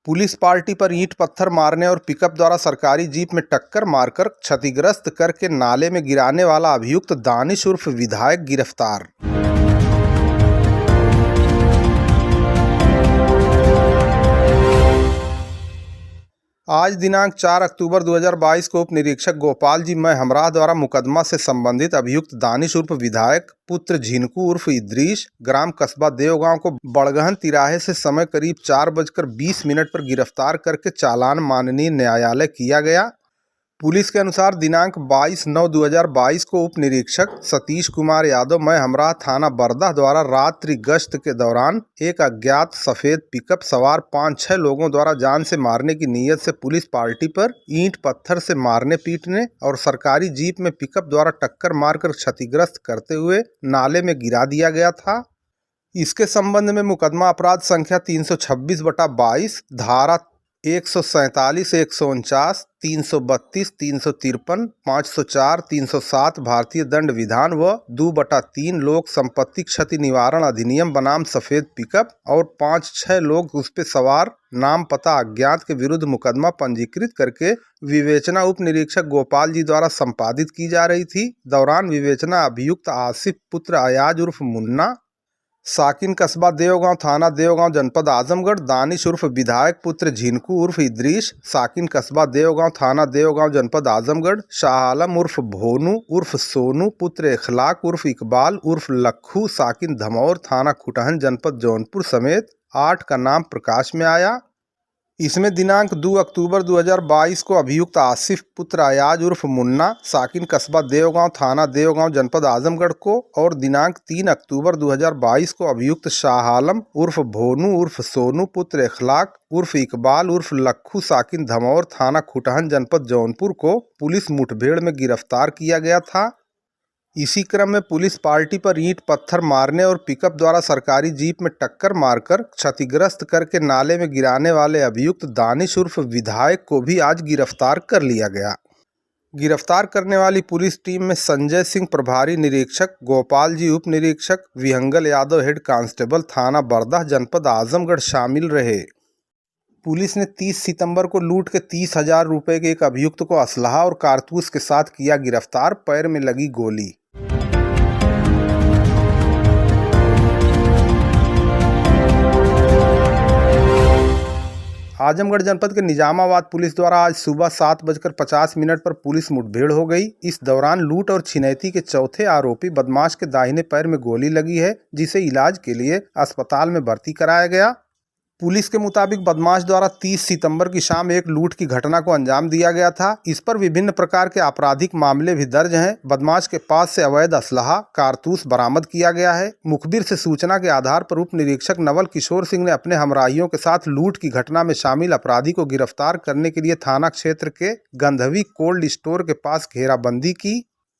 Police party पर ईंट पत्थर मारने और पिकअप द्वारा सरकारी जीप में टक्कर मारकर क्षतिग्रस्त करके नाले में गिराने वाला अभियुक्त दानिश उर्फ विधायक गिरफ्तार। आज दिनांक 4 अक्टूबर 2022 को उप निरीक्षक गोपाल जी मैं हमराह द्वारा मुकदमा से संबंधित अभियुक्त दानिश उर्फ विधायक पुत्र झिनकू उर्फ इद्रीस ग्राम कस्बा देवगांव को बड़गहन तिराहे से समय करीब 4:20 पर गिरफ्तार करके चालान माननीय न्यायालय किया गया। पुलिस के अनुसार दिनांक 22/9/2022 को उप निरीक्षक सतीश कुमार यादव मैं हमराह थाना बरदह द्वारा रात्रि गश्त के दौरान एक अज्ञात सफेद पिकअप सवार 5-6 लोगों द्वारा जान से मारने की नीयत से पुलिस पार्टी पर ईंट पत्थर से मारने पीटने और सरकारी जीप में पिकअप द्वारा टक्कर मारकर क्षतिग्रस्त करते हुए नाले में गिरा दिया गया था। इसके संबंध में मुकदमा अपराध संख्या 326/22 धारा 147, 149, 332, 353, 504, 307 भारतीय दंड विधान व 2/3 लोक संपत्ति क्षति निवारण अधिनियम बनाम सफेद पिकअप और 5-6 लोग उस पे सवार नाम पता अज्ञात के विरुद्ध मुकदमा पंजीकृत करके विवेचना उप निरीक्षक गोपाल जी द्वारा संपादित की जा रही थी। दौरान विवेचना अभियुक्त आसिफ पुत्र अयाज उर्फ मुन्ना साकिन कस्बा देवगांव थाना देवगांव जनपद आजमगढ़ दानिश उर्फ विधायक पुत्र झिनकू उर्फ इद्रीस साकिन कस्बा देवगांव थाना देवगांव जनपद आजमगढ़ शाह आलम उर्फ भोनू उर्फ सोनू पुत्र इखलाक उर्फ इकबाल उर्फ लखू साकिन धमौर थाना खुटहन जनपद जौनपुर समेत 8 का नाम प्रकाश में आया। इसमें दिनांक 2 अक्टूबर 2022 को अभियुक्त आसिफ पुत्र अयाज उर्फ मुन्ना साकिन कस्बा देवगांव थाना देवगांव जनपद आजमगढ़ को और दिनांक 3 अक्टूबर 2022 को अभियुक्त शाह आलम उर्फ भोनू उर्फ सोनू पुत्र इखलाक उर्फ इकबाल उर्फ लखू साकिन धमौर थाना खुटहन जनपद जौनपुर को पुलिस मुठभेड़ में गिरफ्तार किया गया था। इसी क्रम में पुलिस पार्टी पर ईंट पत्थर मारने और पिकअप द्वारा सरकारी जीप में टक्कर मारकर क्षतिग्रस्त करके नाले में गिराने वाले अभियुक्त दानिश उर्फ विधायक को भी आज गिरफ्तार कर लिया गया। गिरफ्तार करने वाली पुलिस टीम में संजय सिंह प्रभारी निरीक्षक, गोपाल जी उप निरीक्षक, विहंगल यादव हेड कांस्टेबल थाना बरदह जनपद आजमगढ़ शामिल रहे। पुलिस ने 30 सितंबर को लूट के 30,000 रुपये के एक अभियुक्त को असलहा और कारतूस के साथ किया गिरफ्तार। पैर में लगी गोली। आजमगढ़ जनपद के निजामाबाद पुलिस द्वारा आज सुबह 7:50 पर पुलिस मुठभेड़ हो गई। इस दौरान लूट और छिनैती के चौथे आरोपी बदमाश के दाहिने पैर में गोली लगी है, जिसे इलाज के लिए अस्पताल में भर्ती कराया गया। पुलिस के मुताबिक बदमाश द्वारा 30 सितंबर की शाम एक लूट की घटना को अंजाम दिया गया था। इस पर विभिन्न प्रकार के आपराधिक मामले भी दर्ज हैं। बदमाश के पास से अवैध असलहा कारतूस बरामद किया गया है। मुखबिर से सूचना के आधार पर उप निरीक्षक नवल किशोर सिंह ने अपने हमराहियों के साथ लूट की घटना में शामिल अपराधी को गिरफ्तार करने के लिए थाना क्षेत्र के गंधवी कोल्ड स्टोर के पास घेराबंदी की।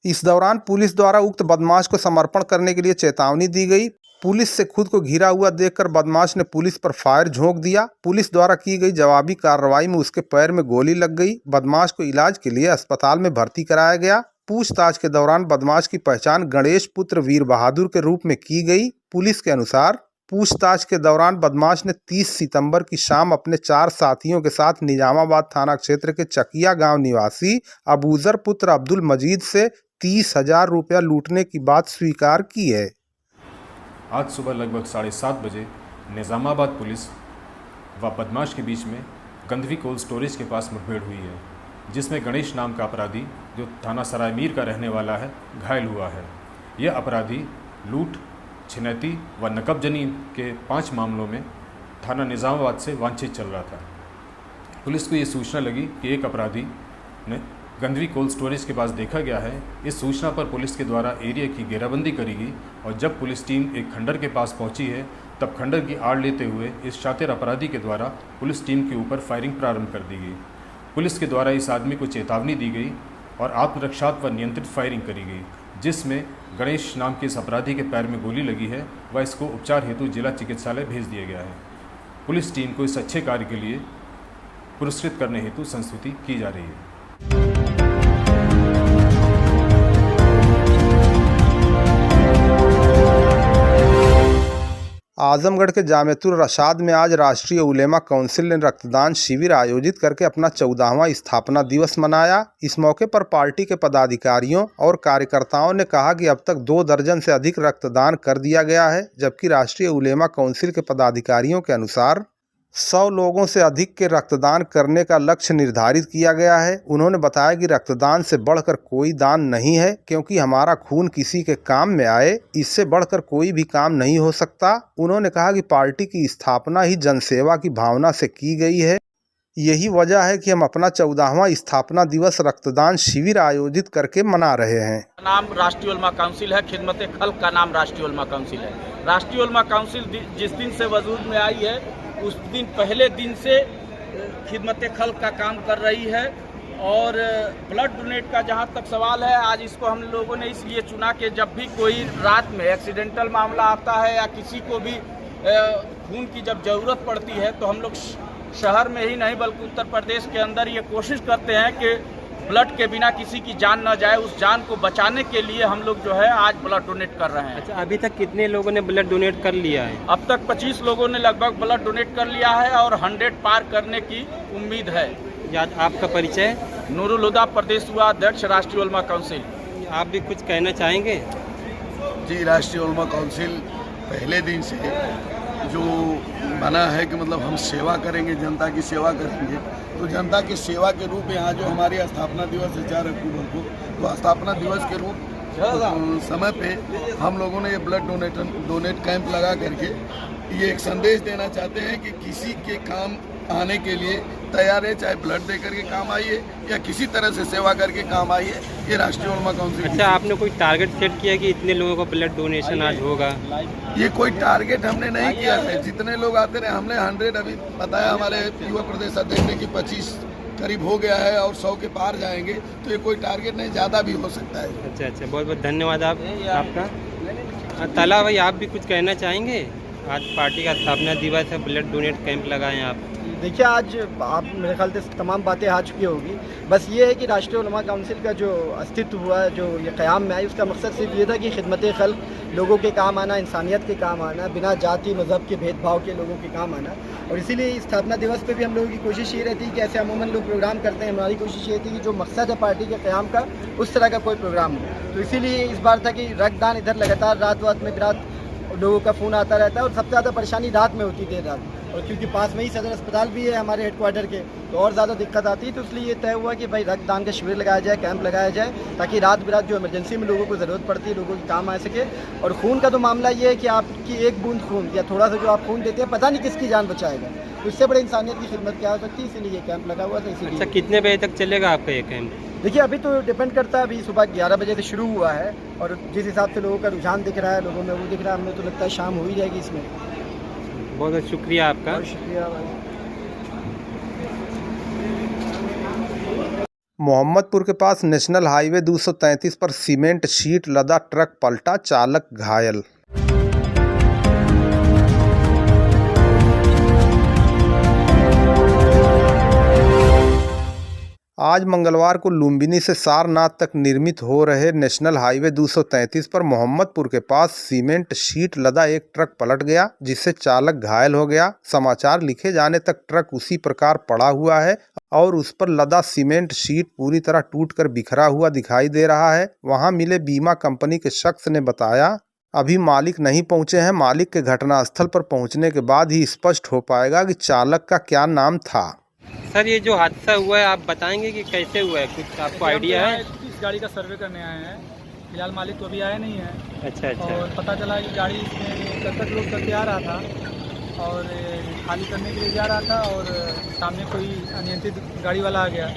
इस दौरान पुलिस द्वारा उक्त बदमाश को समर्पण करने के लिए चेतावनी दी गई। पुलिस से खुद को घिरा हुआ देखकर बदमाश ने पुलिस पर फायर झोंक दिया। पुलिस द्वारा की गई जवाबी कार्रवाई में उसके पैर में गोली लग गई। बदमाश को इलाज के लिए अस्पताल में भर्ती कराया गया। पूछताछ के दौरान बदमाश की पहचान गणेश पुत्र वीर बहादुर के रूप में की गई। पुलिस के अनुसार पूछताछ के दौरान बदमाश ने 30 सितंबर की शाम अपने 4 साथियों के साथ निजामाबाद थाना क्षेत्र के चकिया गांव निवासी अबूजर पुत्र अब्दुल मजीद से 30,000 रुपया लूटने की बात स्वीकार की है। आज सुबह लगभग 7:30 बजे निज़ामाबाद पुलिस व बदमाश के बीच में गंधवी कोल्ड स्टोरेज के पास मुठभेड़ हुई है, जिसमें गणेश नाम का अपराधी जो थाना सराय मीर का रहने वाला है घायल हुआ है। यह अपराधी लूट, छिनैती व नकबजनी के 5 मामलों में थाना निज़ामाबाद से वांछित चल रहा था। पुलिस को ये सूचना लगी कि एक अपराधी ने गंधवी कोल्ड स्टोरेज के पास देखा गया है। इस सूचना पर पुलिस के द्वारा एरिया की घेराबंदी करी गई और जब पुलिस टीम एक खंडर के पास पहुंची है, तब खंडर की आड़ लेते हुए इस शातिर अपराधी के द्वारा पुलिस टीम के ऊपर फायरिंग प्रारंभ कर दी गई। पुलिस के द्वारा इस आदमी को चेतावनी दी गई और आत्मरक्षात्मक व नियंत्रित फायरिंग करी गई, जिसमें गणेश नाम के इस अपराधी के पैर में गोली लगी है व इसको उपचार हेतु जिला चिकित्सालय भेज दिया गया है। पुलिस टीम को इस अच्छे कार्य के लिए पुरस्कृत करने हेतु संस्तुति की जा रही है। आजमगढ़ के जामेतुर रशाद में आज राष्ट्रीय उलेमा काउंसिल ने रक्तदान शिविर आयोजित करके अपना 14वां स्थापना दिवस मनाया। इस मौके पर पार्टी के पदाधिकारियों और कार्यकर्ताओं ने कहा कि अब तक 2 दर्जन से अधिक रक्तदान कर दिया गया है, जबकि राष्ट्रीय उलेमा काउंसिल के पदाधिकारियों के अनुसार 100 लोगों से अधिक के रक्तदान करने का लक्ष्य निर्धारित किया गया है। उन्होंने बताया कि रक्तदान से बढ़कर कोई दान नहीं है, क्योंकि हमारा खून किसी के काम में आए, इससे बढ़कर कोई भी काम नहीं हो सकता। उन्होंने कहा कि पार्टी की स्थापना ही जनसेवा की भावना से की गई है। यही वजह है कि हम अपना 14वां स्थापना दिवस रक्तदान शिविर आयोजित करके मना रहे हैं। नाम राष्ट्रीय उलमा काउंसिल है, खिदमत खल्क का नाम राष्ट्रीय उलमा काउंसिल है। राष्ट्रीय उलमा काउंसिल जिस दिन से वजूद में आई है उस दिन पहले दिन से खिदमत खल्क का काम कर रही है। और ब्लड डोनेट का जहाँ तक सवाल है, आज इसको हम लोगों ने इसलिए चुना कि जब भी कोई रात में एक्सीडेंटल मामला आता है या किसी को भी खून की जब ज़रूरत पड़ती है, तो हम लोग शहर में ही नहीं बल्कि उत्तर प्रदेश के अंदर ये कोशिश करते हैं कि ब्लड के बिना किसी की जान न जाए। उस जान को बचाने के लिए हम लोग जो है आज ब्लड डोनेट कर रहे हैं। अच्छा, अभी तक कितने लोगों ने ब्लड डोनेट कर लिया है? अब तक 25 लोगों ने लगभग ब्लड डोनेट कर लिया है और 100 पार करने की उम्मीद है। याद आपका परिचय? नूरुल हुदा, प्रदेश अध्यक्ष राष्ट्रीय उलमा काउंसिल। आप भी कुछ कहना चाहेंगे? जी, राष्ट्रीय उलमा काउंसिल पहले दिन से जो बना है कि मतलब हम सेवा करेंगे, जनता की सेवा करेंगे, तो जनता की सेवा के रूप में यहाँ जो हमारी स्थापना दिवस है 4 अक्टूबर को, तो स्थापना दिवस के रूप समय पे हम लोगों ने ये ब्लड डोनेट कैंप लगा करके ये एक संदेश देना चाहते हैं कि किसी के काम आने के लिए तैयार है, चाहे ब्लड दे करके काम आइए या किसी तरह से सेवा करके काम आइए। ये राष्ट्रीय उलमा काउंसिल। अच्छा, आपने कोई टारगेट सेट किया कि इतने लोगों को ब्लड डोनेशन आज होगा? ये कोई टारगेट हमने नहीं किया है, जितने लोग आते रहे हमने 100 अभी बताया हमारे युवा प्रदेश अध्यक्ष ने कि 25 करीब हो गया है और 100 के पार जाएंगे, तो ये कोई टारगेट नहीं, ज़्यादा भी हो सकता है। अच्छा, बहुत बहुत धन्यवाद आपका। ताला भाई, आप भी कुछ कहना चाहेंगे? आज पार्टी का स्थापना दिवस है, ब्लड डोनेट कैंप लगाए आप। देखिए, आज आप मेरे ख्याल से तमाम बातें आ चुकी होगी। बस ये है कि राष्ट्रीय उलमा काउंसिल का जो अस्तित्व हुआ है, जो ये क़याम में आई, उसका मकसद सिर्फ ये था कि खिदमत खल्क, लोगों के काम आना, इंसानियत के काम आना, बिना जाति मज़हब के भेदभाव के लोगों के काम आना। और इसीलिए स्थापना दिवस पे भी हम लोगों की कोशिश ये रहती है कि ऐसे अमूमन लोग प्रोग्राम करते हैं, हमारी कोशिश ये थी कि जो मकसद है पार्टी के क़याम का, उस तरह का कोई प्रोग्राम हो। तो इसीलिए इस बार था कि रक्तदान इधर लगातार रात में बिरात लोगों का फ़ोन आता रहता है और सबसे ज़्यादा परेशानी रात में होती देर रात, और क्योंकि पास में ही सदर अस्पताल भी है हमारे हेडक्वार्टर के, तो और ज़्यादा दिक्कत आती है। तो इसलिए ये तय हुआ कि भाई रक्तदान का शिविर लगाया जाए, कैंप लगाया जाए, ताकि रात बिरात जो इमरजेंसी में लोगों को ज़रूरत पड़ती है, लोगों के काम आ सके। और खून का तो मामला ये है कि आपकी एक बूंद खून या थोड़ा सा जो आप खून देते हैं, पता नहीं किसकी जान बचाएगा, तो इससे बड़े इंसानियत की खिदमत क्या हो सकती है, इसीलिए ये कैंप लगा हुआ था। इसीलिए। अच्छा, कितने बजे तक चलेगा आपका ये कैंप? देखिए, अभी तो डिपेंड करता है, अभी सुबह 11 बजे से शुरू हुआ है और जिस हिसाब से लोगों का रुझान दिख रहा है, लोगों में वो दिख रहा है, हमें तो लगता है शाम हो ही जाएगी इसमें। बहुत बहुत शुक्रिया आपका। बहुत शुक्रिया भाई। मोहम्मदपुर के पास नेशनल हाईवे 233 पर सीमेंट शीट लदा ट्रक पलटा, चालक घायल। आज मंगलवार को लुम्बिनी से सारनाथ तक निर्मित हो रहे नेशनल हाईवे 233 पर मोहम्मदपुर के पास सीमेंट शीट लदा एक ट्रक पलट गया, जिससे चालक घायल हो गया। समाचार लिखे जाने तक ट्रक उसी प्रकार पड़ा हुआ है और उस पर लदा सीमेंट शीट पूरी तरह टूटकर बिखरा हुआ दिखाई दे रहा है। वहां मिले बीमा कंपनी के शख्स ने बताया, अभी मालिक नहीं पहुंचे हैं। मालिक के घटनास्थल पर पहुंचने के बाद ही स्पष्ट हो पाएगा कि चालक का क्या नाम था। सर, ये जो हादसा हुआ है आप बताएंगे कि कैसे हुआ है, कुछ आपको आइडिया है? इस गाड़ी का सर्वे करने आए हैं, फिलहाल मालिक तो अभी आया नहीं है। अच्छा। और पता चला कि गाड़ी इसमें कर्कट लोड करके आ रहा था और खाली करने के लिए जा रहा था और सामने कोई अनियंत्रित गाड़ी वाला आ गया,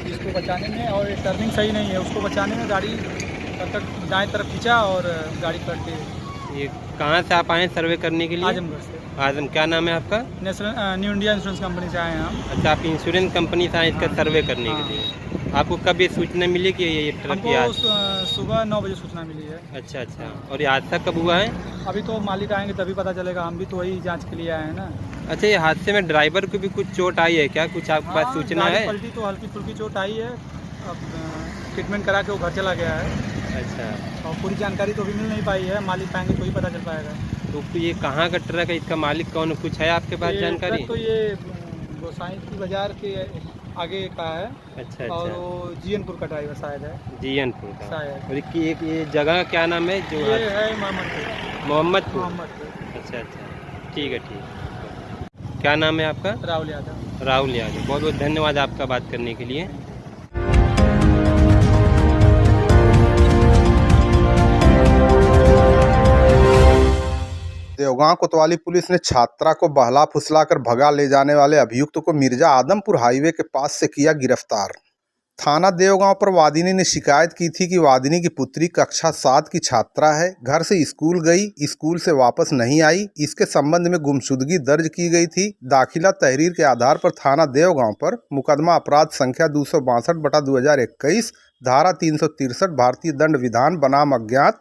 जिसको बचाने में, और टर्निंग सही नहीं है, उसको बचाने में गाड़ी कर्कट दाएं तरफ खींचा और गाड़ी पलट गई। ये कहाँ से आप आए सर्वे करने के लिए? आजमगढ़ से। आजम, क्या नाम है आपका? National new India insurance company से आए हैं हम। अच्छा, आप इंश्योरेंस कंपनी से आए इसका सर्वे करने के लिए। आपको कब ये सूचना मिली कि ये ट्रक की सुबह 9 बजे सूचना मिली है। अच्छा। और ये हादसा कब हुआ है? अभी तो मालिक आएंगे तभी पता चलेगा, हम भी तो वही जांच के लिए आए हैं ना। अच्छा, ये हादसे में ड्राइवर को भी कुछ चोट आई है क्या? कुछ आपके पास सूचना है? पलटी तो हल्की फुल्की चोट आई है, अब ट्रीटमेंट करा के वो घर चला गया है। अच्छा। और पूरी जानकारी तो अभी मिल नहीं पाई है, मालिक आएंगे तो ही पता चल पाएगा। तो ये कहाँ का ट्रक है, इसका मालिक कौन है, कुछ है आपके पास ये जानकारी? ट्रक तो ये गोसाई की बाजार के आगे का है। अच्छा और अच्छा, वो जीएनपुर का ड्राइवर शायद है। जीएनपुर का। शायद और एक ये जगह का क्या नाम है जो ये है मोहम्मदपुर। मोहम्मदपुर। अच्छा अच्छा, ठीक है। क्या नाम है आपका? राहुल यादव। राहुल यादव। बहुत बहुत धन्यवाद आपका बात करने के लिए। देवगांव कोतवाली पुलिस ने छात्रा को बहला फुसलाकर भगा ले जाने वाले अभियुक्त को मिर्जा आदमपुर हाईवे के पास से किया गिरफ्तार। थाना देवगांव पर वादिनी ने शिकायत की थी कि वादिनी की पुत्री कक्षा 7 की छात्रा है, घर से स्कूल गई, स्कूल से वापस नहीं आई। इसके संबंध में गुमशुदगी दर्ज की गई थी। दाखिला तहरीर के आधार पर थाना देवगांव पर मुकदमा अपराध संख्या 262/2021 धारा 363 भारतीय दंड विधान बनाम अज्ञात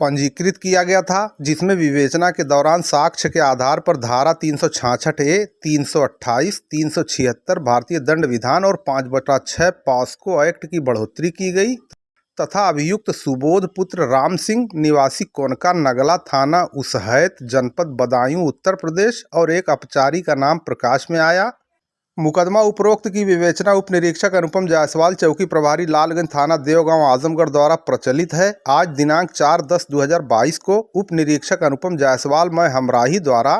पंजीकृत किया गया था, जिसमें विवेचना के दौरान साक्ष्य के आधार पर धारा 366A, 328, 376 भारतीय दंड विधान और 5/6 पॉस्को एक्ट की बढ़ोतरी की गई तथा अभियुक्त सुबोध पुत्र राम सिंह निवासी कोनका नगला थाना उसहैत जनपद बदायूं उत्तर प्रदेश और एक अपचारी का नाम प्रकाश में आया। मुकदमा उपरोक्त की विवेचना उप निरीक्षक अनुपम जायसवाल चौकी प्रभारी लालगंज थाना देवगांव आजमगढ़ द्वारा प्रचलित है। आज दिनांक 4/10/2022 को उप निरीक्षक अनुपम जायसवाल मैं हमराही द्वारा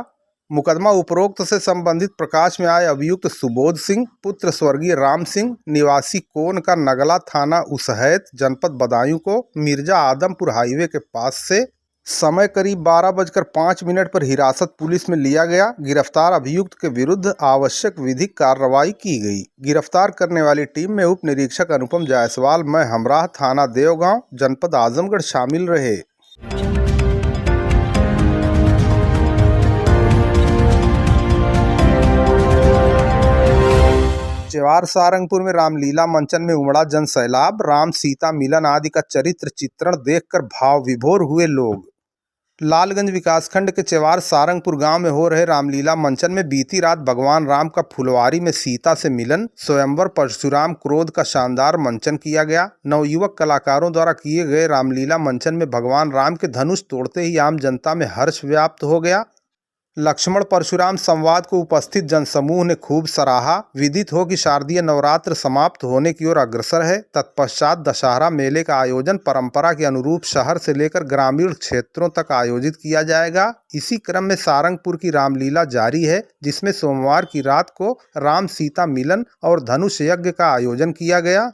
मुकदमा उपरोक्त से संबंधित प्रकाश में आए अभियुक्त सुबोध सिंह पुत्र स्वर्गीय राम सिंह निवासी कोन का नगला थाना उसहैत जनपद बदायूं को मिर्जा आदमपुर हाईवे के पास से समय करीब 12:05 पर हिरासत पुलिस में लिया गया। गिरफ्तार अभियुक्त के विरुद्ध आवश्यक विधिक कार्रवाई की गई। गिरफ्तार करने वाली टीम में उप निरीक्षक अनुपम जायसवाल मैं हमराह थाना देवगांव जनपद आजमगढ़ शामिल रहे। चेवार सारंगपुर में रामलीला मंचन में उमड़ा जन सैलाब। राम सीता मिलन आदि का चरित्र चित्रण देखकर भाव विभोर हुए लोग। लालगंज विकासखंड के चेवार सारंगपुर गांव में हो रहे रामलीला मंचन में बीती रात भगवान राम का फुलवारी में सीता से मिलन, स्वयंवर परशुराम क्रोध का शानदार मंचन किया गया। नवयुवक कलाकारों द्वारा किए गए रामलीला मंचन में भगवान राम के धनुष तोड़ते ही आम जनता में हर्ष व्याप्त हो गया। लक्ष्मण परशुराम संवाद को उपस्थित जनसमूह ने खूब सराहा। विदित हो कि शारदीय नवरात्र समाप्त होने की ओर अग्रसर है। तत्पश्चात दशहरा मेले का आयोजन परंपरा के अनुरूप शहर से लेकर ग्रामीण क्षेत्रों तक आयोजित किया जाएगा। इसी क्रम में सारंगपुर की रामलीला जारी है, जिसमें सोमवार की रात को राम सीता मिलन और धनुष यज्ञ का आयोजन किया गया।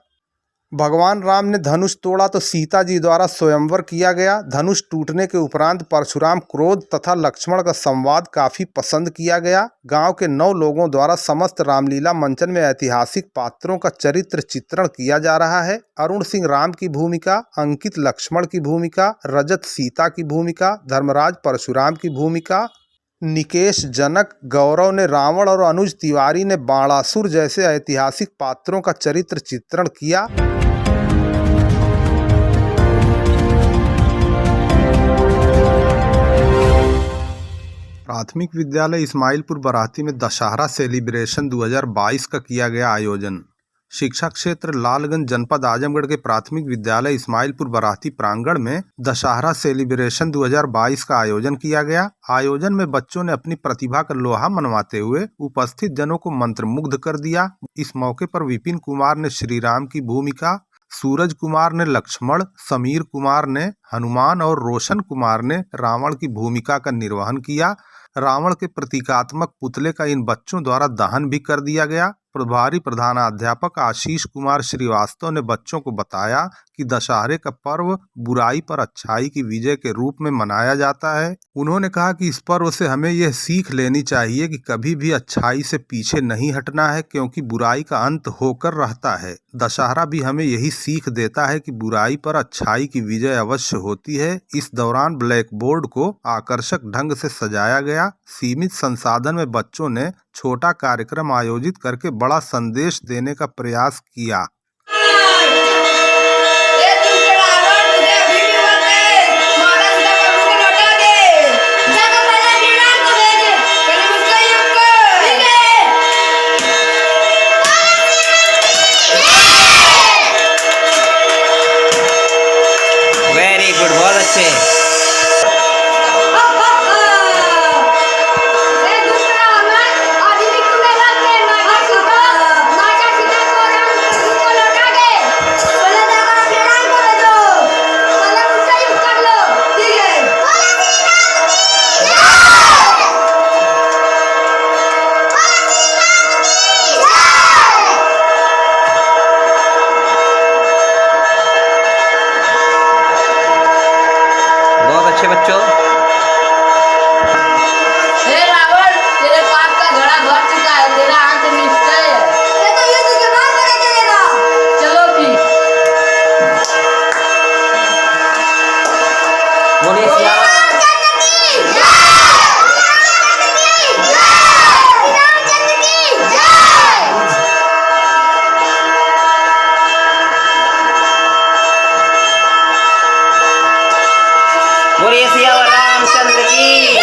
भगवान राम ने धनुष तोड़ा तो सीता जी द्वारा स्वयंवर किया गया। धनुष टूटने के उपरांत परशुराम क्रोध तथा लक्ष्मण का संवाद काफी पसंद किया गया। गांव के 9 लोगों द्वारा समस्त रामलीला मंचन में ऐतिहासिक पात्रों का चरित्र चित्रण किया जा रहा है। अरुण सिंह राम की भूमिका, अंकित लक्ष्मण की भूमिका, रजत सीता की भूमिका, धर्मराज परशुराम की भूमिका, निकेश जनक, गौरव ने रावण और अनुज तिवारी ने बाणासुर जैसे ऐतिहासिक पात्रों का चरित्र चित्रण किया। प्राथमिक विद्यालय इस्माइलपुर बराती में दशहरा सेलिब्रेशन 2022 का किया गया आयोजन। शिक्षा क्षेत्र लालगंज जनपद आजमगढ़ के प्राथमिक विद्यालय इस्माइलपुर बराती प्रांगण में दशहरा सेलिब्रेशन 2022 का आयोजन किया गया। आयोजन में बच्चों ने अपनी प्रतिभा का लोहा मनवाते हुए उपस्थित जनों को मंत्रमुग्ध कर दिया। इस मौके पर विपिन कुमार ने श्री राम की भूमिका, सूरज कुमार ने लक्ष्मण, समीर कुमार ने हनुमान और रोशन कुमार ने रावण की भूमिका का निर्वहन किया। रावण के प्रतीकात्मक पुतले का इन बच्चों द्वारा दहन भी कर दिया गया। प्रभारी प्रधानाध्यापक आशीष कुमार श्रीवास्तव ने बच्चों को बताया कि दशहरे का पर्व बुराई पर अच्छाई की विजय के रूप में मनाया जाता है। उन्होंने कहा कि इस पर्व से हमें यह सीख लेनी चाहिए कि कभी भी अच्छाई से पीछे नहीं हटना है, क्योंकि बुराई का अंत होकर रहता है। दशहरा भी हमें यही सीख देता है कि बुराई पर अच्छाई की विजय अवश्य होती है। इस दौरान ब्लैक बोर्ड को आकर्षक ढंग से सजाया गया। सीमित संसाधन में बच्चों ने छोटा कार्यक्रम आयोजित करके बड़ा संदेश देने का प्रयास किया। वेरी गुड, बहुत अच्छे। जिंदाबाद